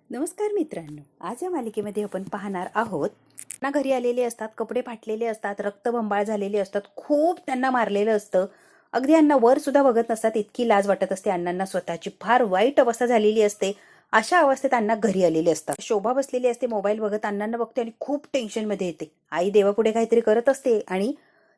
नमस्कार मित्रांनो, आज या मालिकेमध्ये आपण पाहणार आहोत. ना घरी आलेले असतात, कपडे फाटलेले असतात, रक्तबंबाळ झालेले असतात, खूप त्यांना मारलेलं असतं. अगदी अण्णा वर सुद्धा बघत नसतात, इतकी लाज वाटत असते अण्णांना स्वतःची. फार वाईट अवस्था झालेली असते. अशा अवस्थेत अण्णा घरी आलेले असतात. शोभा बसलेली असते मोबाईल बघत, अण्णांना बघते आणि खूप टेन्शन मध्ये येते. आई देवापुढे काहीतरी करत असते आणि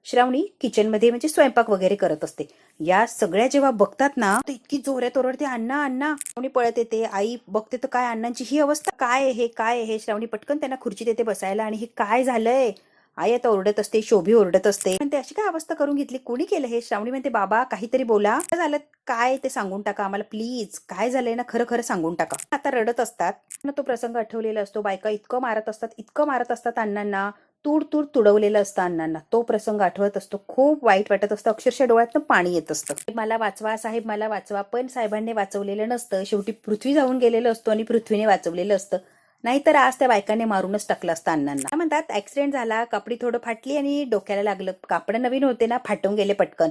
श्रावणी किचनमध्ये म्हणजे स्वयंपाक वगैरे करत असते. या सगळ्या जेव्हा बघतात ना, तर इतकी जोरात ओरडते, अण्णा अण्णा. श्रावणी पळत येते. आई बघते तर काय, अण्णांची ही अवस्था, काय आहे हे, काय आहे. श्रावणी पटकन त्यांना खुर्चीत येते बसायला आणि हे काय झालंय. आई आता ओरडत असते, शोभी ओरडत असते. म्हणते अशी काय अवस्था करून घेतली, कोणी केलं हे. श्रावणी म्हणते बाबा काहीतरी बोला, काय झालं काय ते सांगून टाका आम्हाला प्लीज, काय झालंय ना खरं खरं सांगून टाका. आता रडत असतात. तो प्रसंग आठवलेला असतो. बायका इतकं मारत असतात, इतकं मारत असतात अण्णांना, तूड तूड तुडवलेलं असतं अण्णांना. तो प्रसंग आठवत असतो. खूप वाईट वाटत असतं. अक्षरशः डोळ्यातनं पाणी येत असतं. मला वाचवा साहेब, मला वाचवा. पण साहेबांनी वाचवलेलं नसतं. शेवटी पृथ्वी जाऊन गेलेलं असतो आणि पृथ्वीने वाचवलेलं असतं. नाहीतर आज त्या बायकांनी मारूनच टाकलं असतं अण्णांना. काय म्हणतात, ऍक्सिडेंट झाला, कपडी थोडं फाटली आणि डोक्याला लागलं. कापड नवीन होते ना, फाटून गेले पटकन.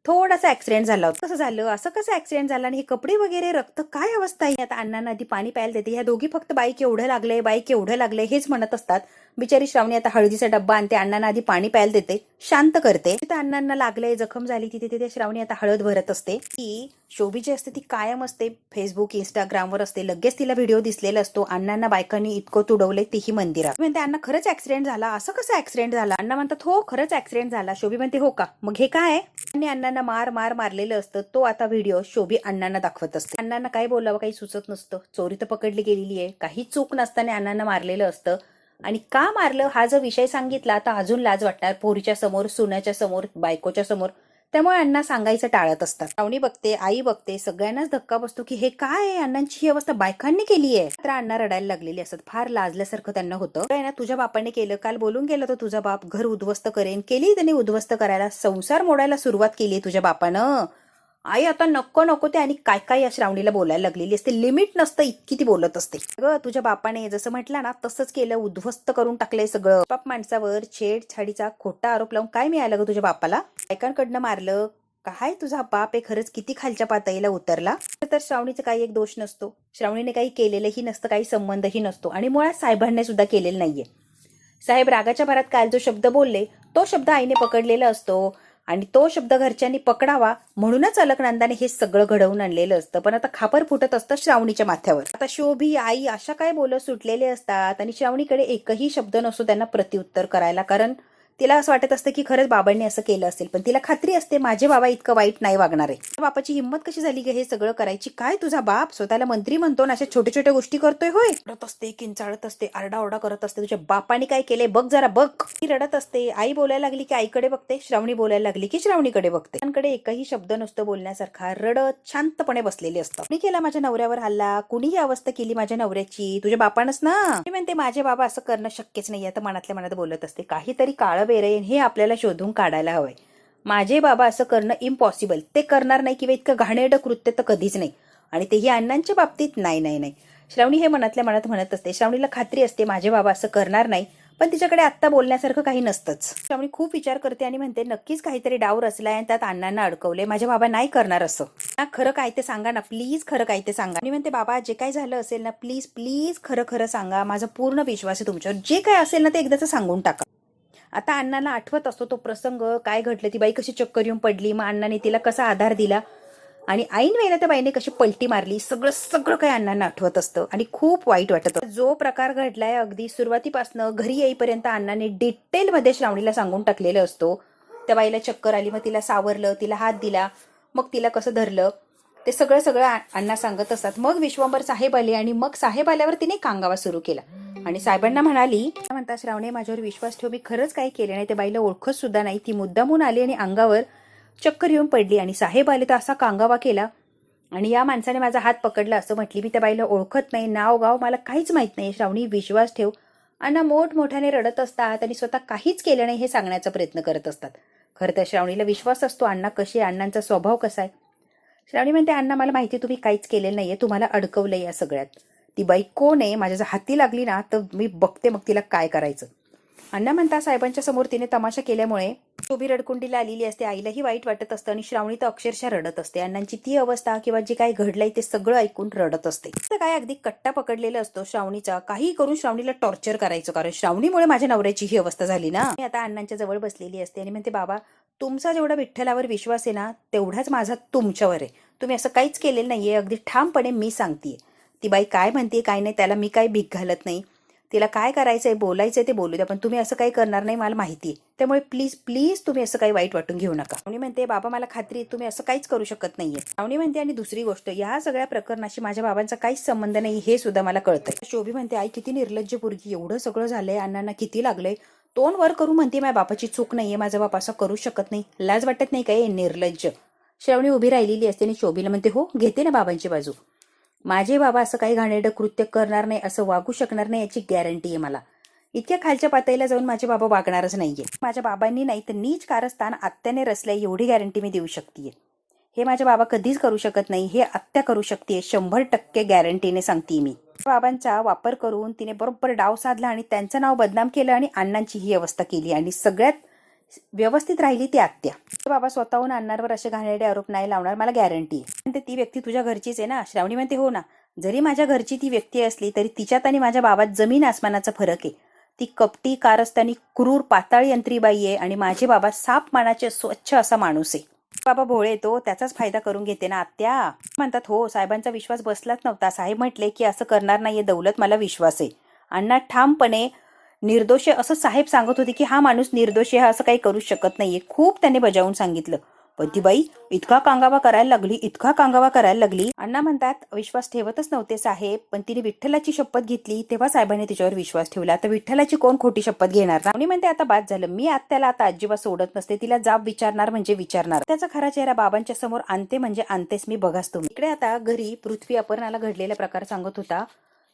थोडासा ऍक्सिडेंट झाला होता. कसं झालं, असं कसं ऍक्सिडेंट झाला आणि हे कपडे वगैरे रक्त, काय अवस्था आहे. आता अण्णांना आधी पाणी प्यायला देते. ह्या दोघी फक्त बाईक एवढं लागलंय, बाईक एवढं लागलंय हेच म्हणत असतात. बिचारी श्रावणी आता हळदीचा डब्बा आणते, अण्णांना आधी पाणी प्यायला देते, शांत करते. तिथे अण्णांना लागलंय, जखम झाली, तिथे तिथे श्रावणी आता हळद भरत असते. ती शोभी जी असते ती कायम असते फेसबुक इंस्टाग्रामवर असते. लगेच तिला व्हिडिओ दिसलेला असतो, अण्णांना बायकांनी इतकं तुडवलंय, तेही मंदिरात. म्हणते अण्णा खरंच ऍक्सिडेंट झाला, असं कसं ऍक्सिडेंट झाला. अण्णा म्हणतात हो खरंच ऍक्सिडेंट झाला. शोभी म्हणते हो का, मग हे काय. आणि अण्णांना मार मार मारलेलं असतं. तो आता व्हिडिओ शोभी अण्णांना दाखवत असते. अण्णांना काय बोलावं काही सुचत नसतं. चोरी तर पकडली गेलेली आहे, काही चूक नसताना अण्णांना मारलेलं असतं. आणि का मारलं हा जर विषय सांगितला तर अजून लाज वाटणार, पोरीच्या समोर, सुनाच्या समोर, बायकोच्या समोर. त्यामुळे अण्णा सांगायचं टाळत असतात. श्रावणी बघते, आई बघते, सगळ्यांनाच धक्का बसतो की हे काय आहे, अण्णांची ही अवस्था बायकांनी केली आहे. तर अण्णा रडायला लागलेली असतात. फार लाजल्यासारखं त्यांना होतं. काय ना, तुझ्या बापाने केलं, काल बोलून गेलं तर तुझा बाप घर उद्ध्वस्त करेन, केली त्यांनी उद्ध्वस्त करायला, संसार मोडायला सुरुवात केली तुझ्या बापानं. आई आता नको नको ते आणि काय काय या श्रावणीला बोलायला लागलेली असते. लिमिट नसतं इतकी ती बोलत असते. अगं तुझ्या बापाने जसं म्हटलं ना तसंच केलं, उद्ध्वस्त करून टाकलंय सगळं. बाप माणसावर छेडछाडीचा खोटा आरोप लावून काय मिळालं ग तुझ्या बापाला. बायकांकडनं मारलं काय, तुझा बाप आहे खरंच किती खालच्या पातळीला उतरला. तर श्रावणीचा काही एक दोष नसतो, श्रावणीने काही केलेलंही नसतं, काही संबंधही नसतो आणि मुळात साहेबांनी सुद्धा केलेलं नाहीये. साहेब रागाच्या भरात काल जो शब्द बोलले तो शब्द आईने पकडलेला असतो आणि तो शब्द घरच्यांनी पकडावा म्हणूनच अलकनंदाने हे सगळं घडवून आणलेलं असतं. पण आता खापर फुटत असतं श्रावणीच्या माथ्यावर. आता शोभी आई अशा काय बोलत सुटलेले असतात आणि श्रावणीकडे एकही शब्द नसतो त्यांना प्रत्युत्तर करायला. कारण तिला असं वाटत असतं की खरंच बाबांनी असं केलं असेल, पण तिला खात्री असते माझे बाबा इतकं वाईट नाही वागणार आहे. बापाची हिंमत कशी झाली ग हे सगळं करायची. काय तुझा बाप स्वतःला मंत्री म्हणतो ना, अशा छोट्या छोट्या गोष्टी करतोय होय. रडत असते, किंचाळत असते, आरडाओरडा करत असते. तुझ्या बापाने काय केले बघ जरा बघ. ती रडत असते. आई बोलायला लागली की आईकडे बघते, श्रावणी बोलायला लागली की श्रावणीकडे बघते. त्यांकडे एकही शब्द नसतो बोलण्यासारखा. रडत शांतपणे बसलेली असतात. कुणी केला माझ्या नवऱ्यावर हल्ला, कुणी ही अवस्था केली माझ्या नवऱ्याची, तुझ्या बापानच ना. मी म्हणते माझे बाबा असं करणं शक्यच नाही. आता मनातल्या मनात बोलत असते. काहीतरी काळं बेरेन हे आपल्याला शोधून काढायला हवंय. माझे बाबा असं करणं इम्पॉसिबल, ते करणार नाही किंवा इतकं घाणेरडं कृत्य तर कधीच नाही. आणि तेही अण्णांच्या बाबतीत नाही नाही नाही. श्रावणी हे मनातल्या मनात म्हणत असते. श्रावणीला खात्री असते माझे बाबा असं करणार नाही, पण तिच्याकडे आत्ता बोलण्यासारखं काही नसतंच. श्रावणी खूप विचार करते आणि म्हणते नक्कीच काहीतरी डाव रचलाय आणि त्यात अण्णांना अडकवले. माझे बाबा नाही करणार असं. खरं काय ते सांगा ना प्लीज, खरं काय ते सांगा. आणि म्हणते बाबा जे काय झालं असेल ना प्लीज प्लीज खरं खरं सांगा, माझा पूर्ण विश्वास आहे तुमच्यावर, जे काय असेल ना ते एकदाच सांगून टाका. आता अण्णांना आठवत असतो तो प्रसंग, काय घडलं, ती बाई कशी चक्कर येऊन पडली, मग अण्णाने तिला कसा आधार दिला आणि ऐन वेळेला त्या बाईने कशी पलटी मारली, सगळं सगळं काही अण्णांना आठवत असतं आणि खूप वाईट वाटत. जो प्रकार घडलाय अगदी सुरुवातीपासून घरी येईपर्यंत अण्णाने डिटेलमध्ये श्रावणीला सांगून टाकलेलं असतो. त्या बाईला चक्कर आली, मग तिला सावरलं, तिला हात दिला, मग तिला कसं धरलं, ते सगळं सगळं अण्णा सांगत असतात. मग विश्वंभर साहेब आले आणि मग साहेब आल्यावर तिने कांगावा सुरू केला आणि साहेबांना म्हणाली, म्हणता श्रावणे माझ्यावर विश्वास ठेव, मी खरंच काही केले नाही. त्या बाईला ओळखत सुद्धा नाही. ती मुद्दामून आली आणि अंगावर चक्कर येऊन पडली आणि साहेब आले तर असा कांगावा केला आणि या माणसाने माझा हात पकडला असं म्हटली. मी त्या बाईला ओळखत नाही, नाव गाव मला काहीच माहित नाही. श्रावणी विश्वास ठेव. अण्णा मोठमोठ्याने रडत असतात आणि स्वतः काहीच केलं नाही हे सांगण्याचा प्रयत्न करत असतात. खरं तर श्रावणीला विश्वास असतो अण्णा कसे, अण्णांचा स्वभाव कसा आहे. श्रावणी म्हणते अण्णा मला माहिती तुम्ही काहीच केलेलं नाहीये, तुम्हाला अडकवलंय या सगळ्यात. ती बाई कोण आहे, माझ्या हाती लागली ना तर मी बघते मग तिला काय करायचं. अण्णा म्हणता साहेबांच्या समोर तिने तमाशा केल्यामुळे शोभी रडकुंडीला आलेली असते. आईलाही वाईट वाटत असतं आणि श्रावणी तर अक्षरशः रडत असते. अण्णांची ती अवस्था किंवा जे काही घडलंय ते सगळं ऐकून रडत असते. तर काय अगदी कट्टा पकडलेला असतो श्रावणीचा. काही करून श्रावणीला टॉर्चर करायचं, कारण श्रावणीमुळे माझ्या नवऱ्याची ही अवस्था झाली ना. मी आता अण्णांच्या जवळ बसलेली असते आणि म्हणते, बाबा तुमचा जेवढा विठ्ठलावर विश्वास आहे ना तेवढाच माझा तुमच्यावर आहे. तुम्ही असं काहीच केलेलं नाहीये, अगदी ठामपणे मी सांगतेय. ती बाई काय म्हणते काय नाही त्याला मी काही भीक घालत नाही. तिला काय करायचंय बोलायचंय ते बोलू द्या, पण तुम्ही असं काही करणार नाही मला माहिती आहे. त्यामुळे प्लीज प्लीज तुम्ही असं काही वाईट वाटून घेऊ नका. श्रावणी म्हणते, बाबा मला खात्री आहे तुम्ही असं काहीच करू शकत नाहीये. श्रावणी म्हणते, आणि दुसरी गोष्ट या सगळ्या प्रकरणाशी माझ्या बाबांचा काहीच संबंध नाही हे सुद्धा मला कळतंय. शोभी म्हणते, आई किती निर्लज्ज पोरगी, एवढं सगळं झालंय, अण्णांना किती लागलंय, तोंड वर करू म्हणते माझ्या बापाची चूक नाहीये, माझा बाप असं करू शकत नाही, लाज वाटत नाही काय निर्लज्ज. श्रावणी उभी राहिलेली असते आणि शोभीला म्हणते, हो घेते ना बाबांची बाजू. माझे बाबा असं काही घाणेरडं कृत्य करणार नाही, असं वागू शकणार नाही याची गॅरंटी आहे मला. इतक्या खालच्या पातळीला जाऊन माझे बाबा वागणारच नाहीये. माझ्या बाबांनी नाही तर नीच कारस्थान आत्याने रचलंय एवढी गॅरंटी मी देऊ शकते. हे माझे बाबा कधीच करू शकत नाही, हे आत्या करू शकते 100% गॅरंटीने सांगते मी. बाबांचा वापर करून तिने बरोबर डाव साधला आणि त्यांचं नाव बदनाम केलं आणि अण्णांची ही अवस्था केली. आणि सगळ्यात व्यवस्थित राहिली ती आत्या. बाबा स्वतःहून अण्णांवर असे घाणेरडे आरोप नाही लावणार, मला गॅरंटी आहे. ती व्यक्ती तुझ्या घरचीच आहे ना. श्रावणी म्हणते, हो ना, जरी माझ्या घरची ती व्यक्ती असली तरी तिच्यात आणि माझ्या बाबात जमीन आसमानाचा फरक आहे. ती कपटी कारस्थानी क्रूर पाताळ यंत्रीबाई आहे आणि माझे बाबा साप मानाचे स्वच्छ असा माणूस आहे. बाबा भोळे तो त्याचाच फायदा करून घेते ना आत्या. म्हणतात, हो साहेबांचा विश्वास बसलाच नव्हता. साहेब म्हटले की असं करणार नाहीये दौलत, मला विश्वास आहे. अण्णा ठामपणे निर्दोष असं साहेब सांगत होते की हा माणूस निर्दोष आहे, हा असं काही करू शकत नाहीये. खूप त्याने बजावून सांगितलं, पण ती बाई इतका कांगावा करायला लागली. अण्णा म्हणतात, विश्वास ठेवतच नव्हते साहेब, पण तिने विठ्ठलाची शपथ घेतली तेव्हा साहेबांनी तिच्यावर विश्वास ठेवला. आता विठ्ठलाची कोण खोटी शपथ घेणार ना. म्हणते, आता बाद झालं, मी आत्याला आता अजिबात सोडत नसते. तिला जाब विचारणार म्हणजे विचारणार. त्याचा खरा चेहरा बाबांच्या समोर आणते म्हणजे आणतेच मी, बघाच तुम्ही. इकडे आता घरी पृथ्वी अपहरणाला घडलेला प्रकार सांगत होता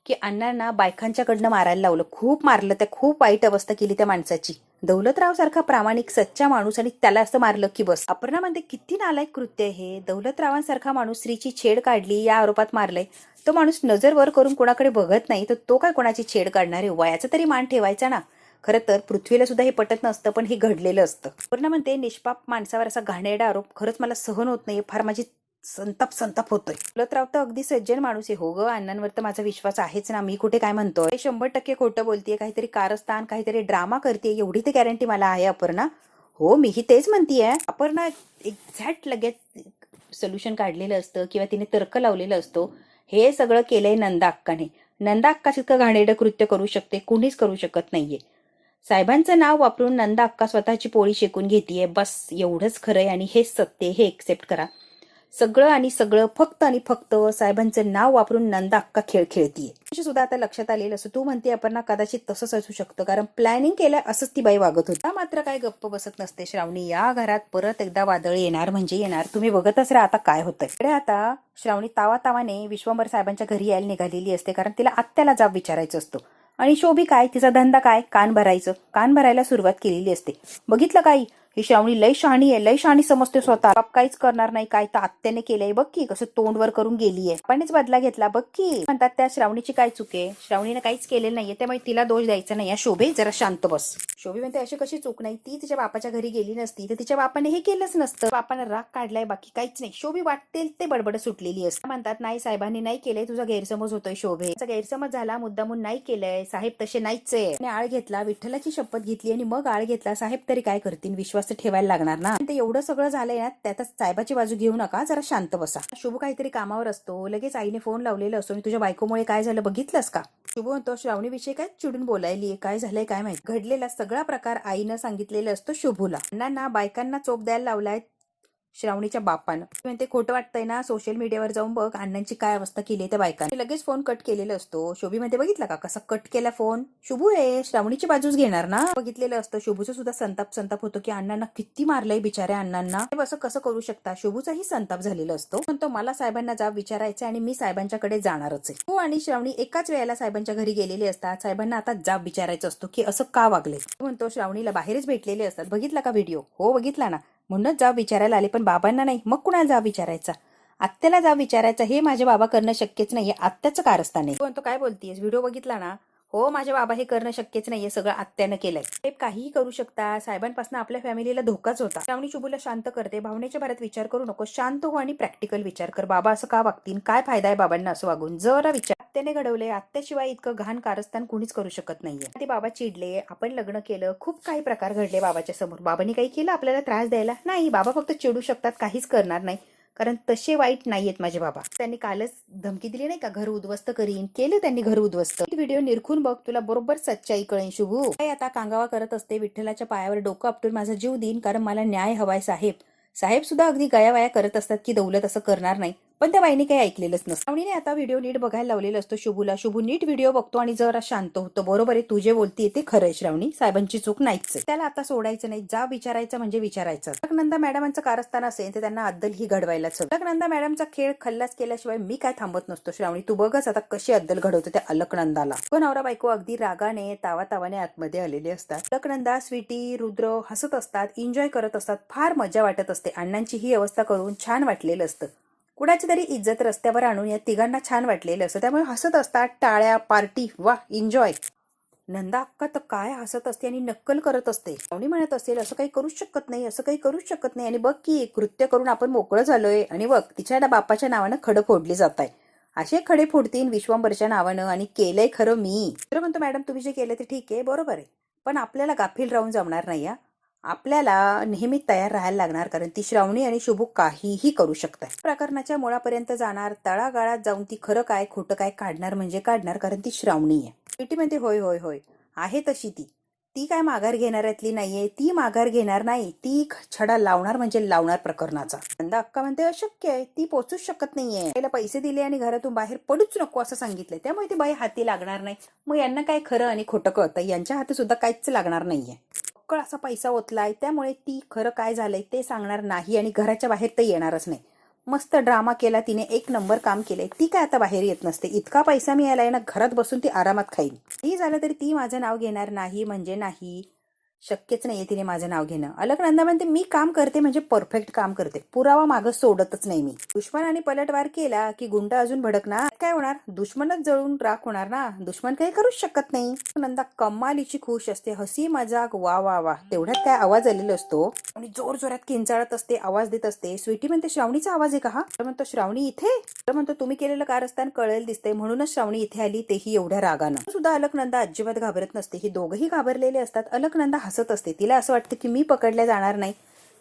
की अण्णांना बायकांच्याकडनं मारायला लावलं, खूप मारलं, त्या खूप वाईट अवस्था केली त्या माणसाची. दौलतराव सारखा प्रामाणिक सच्चा माणूस आणि त्याला असं मारलं की बस. अपर्णा म्हणते, किती नालायक कृत्य हे. दौलतरावांसारखा माणूस स्त्रीची छेड काढली या आरोपात मारलंय. तो माणूस नजर वर करून कोणाकडे बघत नाही तर तो काय कोणाची छेड काढणार आहे. वयाचा तरी मान ठेवायचा ना. खरं तर पृथ्वीला सुद्धा हे पटत नसतं, पण हे घडलेलं असतं. अपर्णा म्हणते, निष्पाप माणसावर असा घाणेरडा आरोप खरंच मला सहन होत नाही, फार माझी संताप होतोय. दौलतराव तर अगदी सज्जन माणूस आहे. हो ग, अण्णांवर तर माझा विश्वास आहेच ना, मी कुठे काय म्हणतोय. 100% खोटं बोलतेय, काहीतरी कारस्थान काहीतरी ड्रामा करते एवढी तर गॅरंटी मला आहे अपर्णा. हो मीही तेच म्हणतीये. अपर्णा एक्झॅक्ट लगेच सोल्युशन काढलेलं असतं किंवा तिने तर्क लावलेलं असतो. हे सगळं केलंय नंदा अक्काने. नंदा अक्का इतकं घाणेरडं कृत्य करू शकते, कुणीच करू शकत नाहीये. साहेबांचं नाव वापरून नंदा अक्का स्वतःची पोळी शेकून घेतीये, बस एवढंच खरंय आणि हेच सत्य, हे एक्सेप्ट करा. सगळं आणि सगळं फक्त आणि फक्त साहेबांचं नाव वापरून नंदा अक्का खेळ खेळतीये. सुद्धा आता लक्षात आलेलं असं. तू म्हणते अपर्णा, कदाचित तसंच असू शकतं, कारण प्लॅनिंग केलं असंच ती बाई वागत होती. मात्र काय गप्प बसत नसते श्रावणी. या घरात परत एकदा वादळ येणार म्हणजे येणार. तुम्ही बघतच राहा आता काय होतंय. इकडे आता श्रावणी तावातावाने विश्वंभर साहेबांच्या घरी यायला निघालेली असते, कारण तिला आत्याला जाब विचारायचं असतो. आणि शोभी काय, तिचा धंदा काय, कान भरायला सुरुवात केलेली असते. बघितलं काही, ही श्रावणी लय शहाणी आहे, लय शहाणी समजते स्वतः. बाप काहीच करणार नाही, काय तर आत्याने केलंय बघ की, कसं तोंडवर करून गेलीये, आपणच बदला घेतला बघ की. म्हणतात त्या श्रावणीची काय चूक आहे, श्रावणीने काहीच केलेलं नाहीये, त्यामुळे तिला दोष द्यायचा नाही. शोभे जरा शांत बस. शोभी म्हणते, अशी कशी चूक नाही, ती तिच्या बापाच्या घरी गेली नसती तर तिच्या बापाने हे केलंच नसतं. बापाने राग काढलाय, बाकी काहीच नाही. शोभी वाटेल ते बडबड सुटलेली असते. म्हणतात, नाही साहेबांनी नाही केलंय, तुझा गैरसमज होतोय शोभे. गैरसमज झाला, मुद्दामून नाही केलंय, साहेब तसे नाहीच आहे. आळ घेतला, विठ्ठलाची शपथ घेतली आणि मग आळ घेतला. साहेब तरी काय करतील, विश्वास ठेवायला लागणार ना. एवढं सगळं झालंय ना, त्यातच साहेबाची बाजू घेऊ नका, जरा शांत बसा. शुभ काहीतरी कामावर असतो, लगेच आईने फोन लावलेला असतो, तुझ्या बायकोमुळे काय झालं बघितलंस का. शुभ म्हणतो, श्रावणी विषयी काय चिडून बोलायली, काय झालंय काय माहिती. घडलेला सगळा प्रकार आईनं सांगितलेला असतो शुभूला. अण्णांना बायकांना चोप द्यायला लावलाय श्रावणीच्या बापानं. म्हणते, खोटं वाटतंय ना, सोशल मीडियावर जाऊन बघ अण्णांची काय अवस्था केली त्या बायकांनी. लगेच फोन कट केलेला असतो. शोभी मध्ये बघितला का कसा कट केला फोन. शुभू आहे श्रावणीची बाजूच घेणार ना. बघितलेलं असतं. शुभूचं सुद्धा संताप होतो की अण्णांना किती मारलंय बिचाऱ्या अण्णांना, असं कसं करू शकता. शुभूचाही संताप झालेला असतो. म्हणतो, मला साहेबांना जाब विचारायचं आणि मी साहेबांच्याकडे जाणारच आहे. हो, आणि श्रावणी एकाच वेळेला साहेबांच्या घरी गेलेले असतात. साहेबांना आता जाब विचारायचा असतो की असं का वागले. म्हणतो, श्रावणीला बाहेरच भेटलेले असतात. बघितला का व्हिडिओ. हो बघितला ना, म्हणूनच जाब विचारायला आले, पण बाबांना नाही, मग कुणाला जाब विचारायचा. आत्याला जाब विचारायचा, हे माझे बाबा करणं शक्यच नाहीये, आत्याचं कारस्थान आहे. तो काय बोलतीयस, व्हिडिओ बघितला ना. हो, माझ्या बाबा हे करणं शक्यच नाहीये, सगळं आत्यानं केलंय. साहेब काहीही करू शकता, साहेबांपासून आपल्या फॅमिलीला धोकाच होता. श्रावणी शुभूला शांत करते, भावनेच्या भरात विचार करू नको, शांत हो आणि प्रॅक्टिकल विचार कर. बाबा असं का वागतील, काय फायदा आहे बाबांना असं वागून, जरा विचार. आत्याने घडवले, आत्याशिवाय इतकं घाण कारस्थान कुणीच करू शकत नाहीये. ते बाबा चिडले, आपण लग्न केलं, खूप काही प्रकार घडले बाबाच्या समोर. बाबांनी काही केलं आपल्याला त्रास द्यायला नाही, बाबा फक्त चिडू शकतात, काहीच करणार नाही, कारण तसे वाईट नाहीयेत माझे बाबा. त्यांनी कालच धमकी दिली नाही का, घर उद्ध्वस्त करीन, केलं त्यांनी घर उद्ध्वस्त. व्हिडिओ निरखून बघ, तुला बरोबर सच्चाई कळेल. शुभू काय आता कांगावा करत असते, विठ्ठलाच्या पायावर डोकं आपटून माझा जीव देईन, कारण मला न्याय हवाय. साहेब साहेब सुद्धा अगदी गयावाया करत असतात की दौलत असं करणार नाही, पण त्या बाईने काही ऐकलेलंच नसतं. श्रावणीने आता व्हिडिओ नीट बघायला लावलेला असतो शुभूला. शुभू नीट व्हिडिओ बघतो आणि जरा शांत होतो. बरोबर आहे, तू जे बोलतीये ते खरंय श्रावणी, साहेबांची चूक नाहीच. त्याला आता सोडायचं नाही, जा विचारायचं म्हणजे विचारायचं. अलकनंदा मॅडमांचं कारस्थान असेल तर त्यांना अद्दल ही घडवायलाच हवी. अलकनंदा मॅडमचा खेळ खल्लास केल्याशिवाय मी काय थांबत नसतो. श्रावणी तू बघच आता कशी अद्दल घडवते त्या अलकनंदाला. तो नवरा बायको अगदी रागाने तावातावाने आतमध्ये आलेले असतात. अलकनंदा, स्वीटी, रुद्र हसत असतात, एन्जॉय करत असतात, फार मजा वाटत असते. अण्णांची ही अवस्था करून छान वाटलेलं असतं. कुणाची तरी इज्जत रस्त्यावर आणून या तिघांना छान वाटलेलं असतं, त्यामुळे हसत असतात, टाळ्या, पार्टी, वा एन्जॉय. नंदा अक्का तर काय हसत असते आणि नक्कल करत असते. श्रावणी म्हणत असेल असं काही करूच शकत नाही, असं काही करूच शकत नाही, आणि बघ की कृत्य करून आपण मोकळं झालोय, आणि बघ तिच्या बापाच्या नावानं खडं फोडली जात आहे. असे खडे फोडतीन विश्वंभरच्या नावानं, आणि केलंय खरं मी. तर म्हणतो मॅडम तुम्ही जे केलं ते ठीक आहे, बरोबर आहे, पण आपल्याला गाफील राहून जमणार नाही. आपल्याला नेहमी तयार राहायला लागणार, कारण ती श्रावणी आणि शुभू काहीही करू शकतात. प्रकरणाच्या मुळापर्यंत जाणार, तळागाळात जाऊन ती खरं काय खोटं काय काढणार म्हणजे काढणार, कारण ती श्रावणी आहे. स्वीटी म्हणते होय होय होय आहे तशी ती काय माघार घेणाऱ्यातली नाहीये, ती माघार घेणार नाही, ती छडा लावणार म्हणजे लावणार प्रकरणाचा. नंदा अक्का म्हणते अशक्य आहे, ती पोचूच शकत नाहीये. त्याला पैसे दिले आणि घरातून बाहेर पडूच नको असं सांगितलंय, त्यामुळे ती बाई हाती लागणार नाही. मग यांना काय खरं आणि खोटं कळतं, यांच्या हाती सुद्धा काहीच लागणार नाहीये. असा पैसा ओतलाय, त्यामुळे ती खरं काय झालंय ते सांगणार नाही आणि घराच्या बाहेर तर येणारच नाही. मस्त ड्रामा केला तिने, एक नंबर काम केलंय. ती काय आता बाहेर येत नसते, इतका पैसा मिळालाय ना, घरात बसून ती आरामात खाईल. ती झालं तरी ती माझं नाव घेणार नाही म्हणजे नाही, शक्यच नाहीये तिने माझं नाव घेणं. अलकनंदा म्हणते मी काम करते म्हणजे परफेक्ट काम करते, पुरावा मागं सोडतच नाही मी. दुश्मनाने पलटवार केला की गुंड अजून भडकणार, काय होणार, दुश्मनच जळून राख होणार ना, दुश्मन काही करूच शकत नाही. नंदा कमालीची खुश असते, हसी मजाक वा वा वा, तेवढ्यात काय आवाज आलेला असतो आणि जोर जोरात किंचाळत असते, आवाज देत असते. स्वीटी म्हणते श्रावणीचा आवाज आहे का हा? म्हणतो श्रावणी इथे? म्हणतो तुम्ही केलेलं कारस्थान कळेल दिसतंय म्हणूनच श्रावणी इथे आली, तेही एवढ्या रागानं. सुद्धा अलकनंदा अजिबात घाबरत नसते, हे दोघंही घाबरलेले असतात. अलकनंदा हसत असते, तिला असं वाटतं की मी पकडल्या जाणार नाही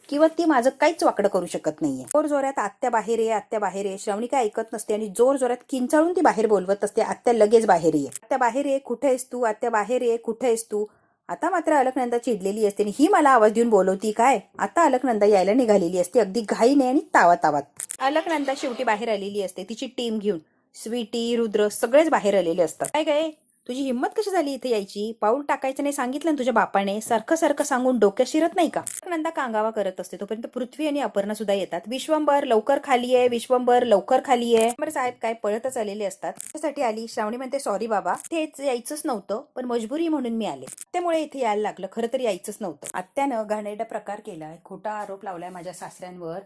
किंवा ती माझं काहीच वाकडं करू शकत नाहीये. जोर जोरात आत्या बाहेर ये, आत्या बाहेर ये, श्रावणी काय ऐकत नसते आणि जोर जोरात किंचाळून ती बाहेर बोलवत असते, आत्या लगेच बाहेर ये, आत्या बाहेर ये, कुठे आहेस तू, आत्या बाहेर ये, कुठे आहेस तू. आता मात्र अलकनंदा चिडलेली असते आणि ही मला आवाज देऊन बोलवती काय. आता अलकनंदा यायला निघालेली असते, अगदी घाईने आणि तावातावात. अलकनंदा शेवटी बाहेर आलेली असते तिची टीम घेऊन. स्वीटी, रुद्र सगळेच बाहेर आलेले असतात. काय काय तुझी हिंमत कशी झाली इथे यायची, पाऊल टाकायचं नाही सांगितलं ना तुझ्या बापाने, सारखं सारखं सांगून डोक्यात शिरत नाही का. नंदा कांगावा करत असते, तोपर्यंत पृथ्वी आणि अपर्णा सुद्धा येतात. विश्वंभर लवकर खाली आहे, विश्वंभर लवकर खाली आहे. बरं साहेब काय पळतच आलेले असतात. त्यासाठी आली. श्रावणी म्हणते सॉरी बाबा, तेच यायचंच नव्हतं, पण मजबुरी म्हणून मी आले, त्यामुळे इथे यायला लागलं, खरं तर यायचंच नव्हतं. आत्यानं घाणेरडा प्रकार केलाय, खोटा आरोप लावलाय माझ्या सासऱ्यांवर,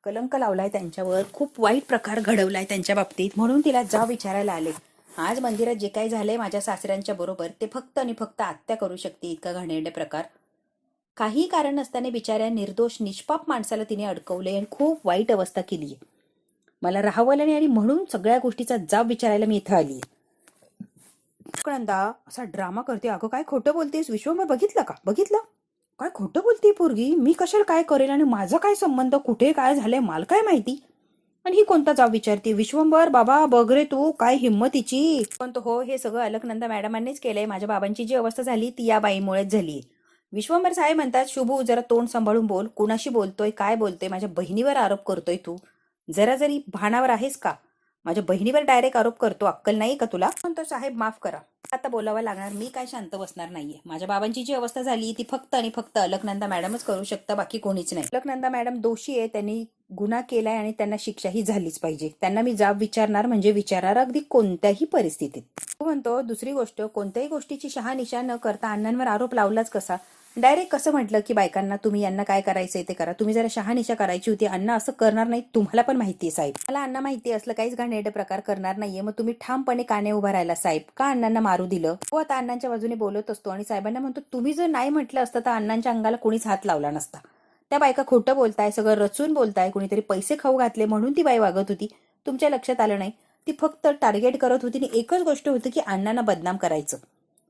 कलंक लावलाय त्यांच्यावर, खूप वाईट प्रकार घडवलाय त्यांच्या बाबतीत, म्हणून तिला जा विचारायला आले. आज मंदिरात जे काही झालंय माझ्या सासऱ्यांच्या बरोबर ते फक्त आणि फक्त आत्या करू शकते, इतका घाणेरडा प्रकार. काही कारण नसताना बिचाऱ्या निर्दोष निष्पाप माणसाला तिने अडकवले आणि खूप वाईट अवस्था केली. मला राहावलं नाही आणि म्हणून सगळ्या गोष्टीचा जाब विचारायला मी इथं आली. असा ड्रामा करते, अगं काय खोटं बोलतेस, विश्वंभर बघितलं का, बघितलं काय खोटं बोलते पोरगी, मी कशाला काय करेल आणि माझा काय संबंध, कुठे काय झालंय मला काय माहिती, आणि ही कोणता जाब विचारते. विश्वंभर बाबा बघ रे तू, काय हिंमतीची. पण तो हो, हे सगळं अलकनंदा मॅडमांनीच केलंय, माझ्या बाबांची जी अवस्था झाली ती या बाईमुळेच झाली. विश्वंभर साहेब म्हणतात शुभू जरा तोंड सांभाळून बोल, कुणाशी बोलतोय, काय बोलतोय, माझ्या बहिणीवर आरोप करतोय तू, जरा जरी भानावर आहेस का, माझ्या बहिणीवर डायरेक्ट आरोप करतो, अक्कल नाही का तुला. म्हणतो साहेब माफ करा, आता बोलावं लागणार, मी काय शांत बसणार नाहीये. माझ्या बाबांची जी अवस्था झाली ती फक्त आणि फक्त अलकनंदा मॅडमच करू शकता, बाकी कोणीच नाही. अलकनंदा मॅडम दोषी आहे, त्यांनी गुन्हा केलाय आणि त्यांना शिक्षाही झालीच पाहिजे. त्यांना मी जाब विचारणार म्हणजे विचारणार, अगदी कोणत्याही परिस्थितीत. तो म्हणतो दुसरी गोष्ट, कोणत्याही गोष्टीची शहानिशा न करता अण्णांवर आरोप लावलाच कसा, डायरेक्ट कसं म्हटलं की बायकांना तुम्ही यांना काय करायचंय ते करा, तुम्ही जरा शहानिशा करायची होती, अण्णा असं करणार नाही, तुम्हाला पण माहिती आहे साहेब, मला अण्णा माहिती असलं काहीच घाणेरडे प्रकार करणार नाहीये, मग तुम्ही ठामपणे काने उभा राहिला साहेब, का अण्णांना मारू दिलं. हो आता अण्णांच्या बाजूने बोलत असतो आणि साहेबांना म्हणतो तुम्ही जर नाही म्हटलं असतं तर अण्णांच्या अंगाला कोणीच हात लावला नसता. त्या बायका खोटं बोलताय, सगळं रचून बोलताय, कोणीतरी पैसे खाऊ घातले म्हणून ती बाई वागत होती, तुमच्या लक्षात आलं नाही. ती फक्त टार्गेट करत होती आणि एकच गोष्ट होती की अण्णांना बदनाम करायचं.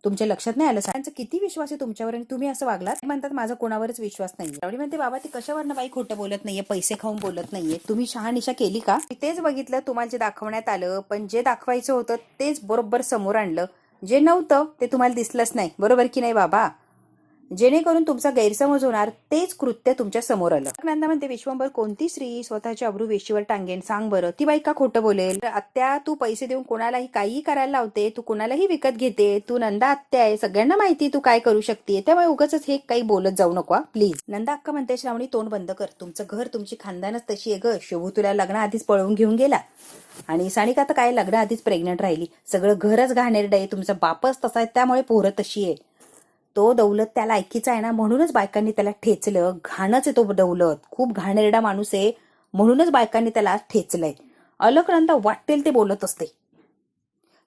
तुमच्या लक्षात नाही आलं त्यांचा किती विश्वास आहे तुमच्यावर आणि तुम्ही असं वागलात. म्हणतात माझा कोणावरच विश्वास नाहीये. एवढी म्हणते बाबा ती कशावरनं बाई खोटं बोलत नाहीये, पैसे खाऊन बोलत नाहीये, तुम्ही शहानिशा केली का. तेच बघितलं, तुम्हाला जे दाखवण्यात आलं, पण जे दाखवायचं होतं तेच बरोबर समोर आणलं, जे नव्हतं ते तुम्हाला दिसलंच नाही. बरोबर की नाही बाबा. जेणेकरून तुमचा गैरसमज होणार तेच कृत्य तुमच्या समोर आलं. नंदा म्हणते विश्वंभर कोणती स्त्री स्वतःच्या अब्रू वेशीवर टांगेन सांग बरं. ती बाई का खोटं बोलेल. आत्या तू पैसे देऊन कोणालाही काहीही करायला लावते, तू कोणालाही विकत घेते, तू नंदा आत्या आहे, सगळ्यांना माहिती तू काय करू शकते, त्यामुळे उगाच हे काही बोलत जाऊ नको प्लीज. नंदा अक्का म्हणते श्रावणी तोंड बंद कर, तुमचं घर तुमची खानदानच तशी आहे ग. शोभू तुला लग्नाआधीच पळवून घेऊन गेला आणि सानिका तर काय लग्नाआधीच प्रेग्नंट राहिली, सगळं घरच घाणेरडं आहे, तुमचा बापच तसा आहे त्यामुळे पोरं तशी आहे. तो दौलत त्याला ऐकीचा आहे ना, म्हणूनच बायकांनी त्याला ठेचलं. घाणच आहे तो दौलत, खूप घाणेरडा माणूस आहे, म्हणूनच बायकांनी त्याला ठेचलंय. अलकनंदा वाटेल ते बोलत असते,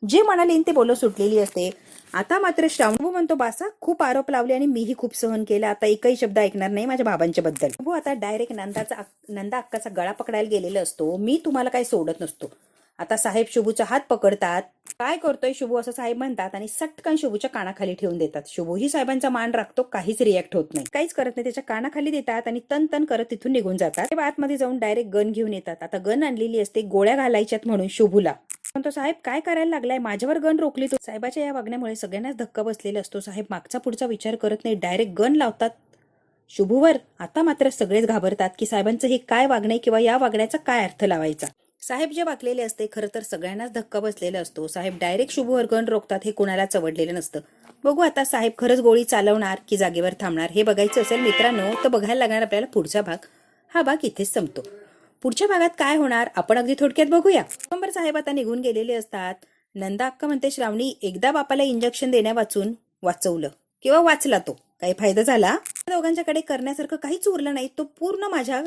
जे म्हणाले ते बोलत सुटलेली असते. आता मात्र श्रावणू म्हणतो बासा खूप आरोप लावले आणि मीही खूप सहन केला, आता एकही शब्द ऐकणार नाही माझ्या बाबांच्या बद्दल. हो आता डायरेक्ट नंदा अक्काचा गळा पकडायला गेलेला असतो, मी तुम्हाला काही सोडत नसतो. आता साहेब शुभूचा हात पकडतात, काय करतोय शुभू असं साहेब म्हणतात आणि सटकन शुभूच्या कानाखाली ठेवून देतात. शुभूही साहेबांचा मान राखतो, काहीच रिॲक्ट होत नाही, काहीच करत नाही, त्याच्या कानाखाली देतात आणि तन तन करत तिथून निघून जातात. आतमध्ये जाऊन डायरेक्ट गन घेऊन येतात. आता गन आणलेली असते गोळ्या घालायच्यात म्हणून शुभूला. पण तो साहेब काय करायला लागलाय, माझ्यावर गन रोखली तो. साहेबाच्या या वागण्यामुळे सगळ्यांनाच धक्का बसलेला असतो. साहेब मागचा पुढचा विचार करत नाही, डायरेक्ट गन लावतात शुभूवर. आता मात्र सगळेच घाबरतात की साहेबांचं हे काय वागणे किंवा या वागण्याचा काय अर्थ लावायचा. साहेब जे वाकलेले असते खरं तर सगळ्यांनाच धक्का बसलेला असतो. साहेब डायरेक्ट शुभूवर गन रोखतात, हे कोणाला चवडलेलं नसतं. बघू आता साहेब खरंच गोळी चालवणार की जागेवर थांबणार, हे बघायचं असेल मित्रांनो तर बघायला लागणार आपल्याला पुढचा भाग. हा भाग इथेच संपतो. पुढच्या भागात काय होणार आपण अगदी थोडक्यात बघूया. शंभर साहेब आता निघून गेलेले असतात. नंदा अक्का म्हणते श्रावणी एकदा बापाला इंजेक्शन देण्या वाचवलं किंवा वाचला तो काही फायदा झाला. दोघांच्याकडे करण्यासारखं काहीच उरलं नाही. तो पूर्ण माझ्या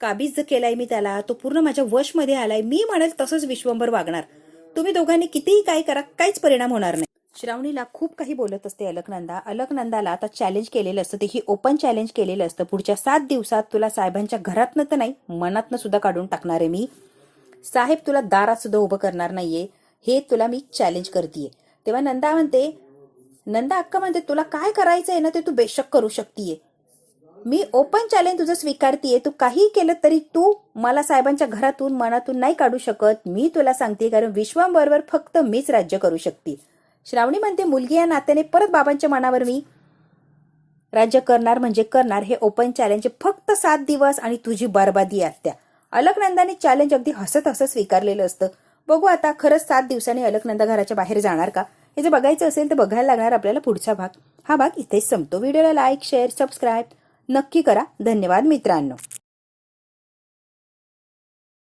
काबीज केलाय मी त्याला, तो पूर्ण माझ्या वशमध्ये आलाय. मी म्हणेल तसंच विश्वंभर वागणार. तुम्ही दोघांनी कितीही काय करा काहीच परिणाम होणार नाही. श्रावणीला खूप काही बोलत असते अलकनंदा. अलकनंदाला आता चॅलेंज केलेलं असतं, तेही ओपन चॅलेंज केलेलं असतं. पुढच्या 7 दिवसात तुला साहेबांच्या घरातनं तर नाही मनातनं सुद्धा काढून टाकणार आहे मी. साहेब तुला दारात सुद्धा उभं करणार नाहीये, हे तुला मी चॅलेंज करतेय. तेव्हा नंदा अक्का म्हणते तुला काय करायचंय ना ते तू बेशक करू शकतीये. मी ओपन चॅलेंज तुझं स्वीकारतीये. तू काही केलं तरी तू मला साहेबांच्या घरातून मनातून नाही काढू शकत, मी तुला सांगते, कारण विश्वांबरोबर फक्त मीच राज्य करू शकते. श्रावणी म्हणते मुलगी या नात्याने परत बाबांच्या मनावर मी राज्य करणार म्हणजे करणार. हे ओपन चॅलेंज फक्त 7 दिवस आणि तुझी बरबादी आत्या. अलकनंदाने चॅलेंज अगदी हसत हसत स्वीकारलेलं असतं. बघू आता खरंच 7 दिवसांनी अलकनंदा घराच्या बाहेर जाणार का, हे जर बघायचं असेल तर बघायला लागणार आपल्याला पुढचा भाग. हा भाग इथेच संपतो. व्हिडिओला लाईक शेअर सबस्क्राईब नक्की करा. धन्यवाद मित्रांनो.